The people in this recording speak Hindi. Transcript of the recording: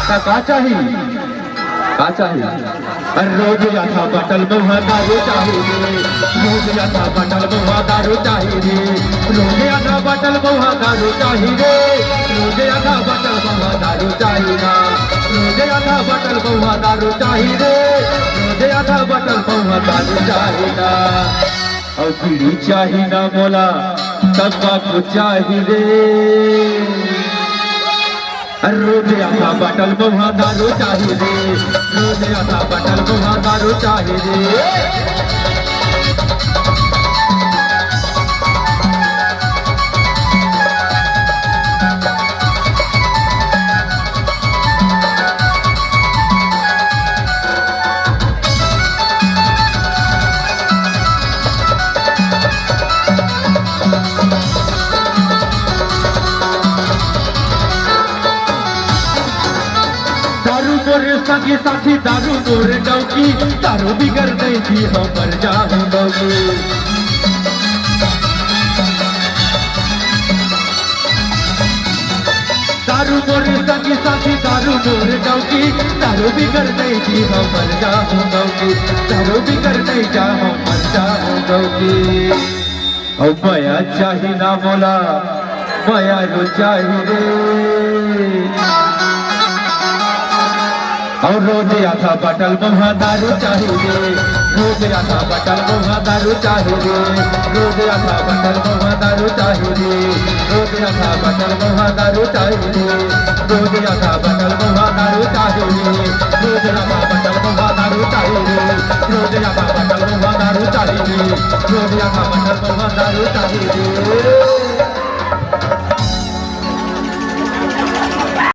का चाहिए का चाहिए रोज याथा बटल बहुआ दारू चाहिए रोज याथा बटल बहुआ दारू चाहिए रोज याथा बटल बहुआ दारू चाहिए रोज याथा बटल बहुआ दारू चाहिए रोज याथा बटल बहुआ दारू चाहिए रोज याथा बटल बहुआ दारू चाहिए और बीड़ी चाहिए ना बोला तंबाकू चाहिए रोज आधा बटल बहुआ दारू चाहिए रोज आधा बटल बहुआ दारू चाहिए मोरे सगी साथी दारू मोरे डौकी दारू बिगड़ गई थी हम पर जाऊं डौकी दारू मोरे सगी साथी दारू मोरे डौकी दारू बिगड़ गई थी हम पर जाऊं डौकी दारू बिगड़ गई जा हम पर जाऊं डौकी और माया चाहिए ना बोला माया रो चाहिए और रोज आधा बटल बहुआ दारू चाहिए रोज आधा बटल बहुआ दारू चाहिए रोज आधा बटल बहुआ दारू चाहिए रोज आधा बटल बहुआ दारू चाहिए रोज आधा बटल बहुआ दारू चाहिए रोज आधा बटल बहुआ दारू चाहिए रोज आधा बटल बहुआ दारू चाहिए रोज आधा बटल बहुआ दारू चाहिए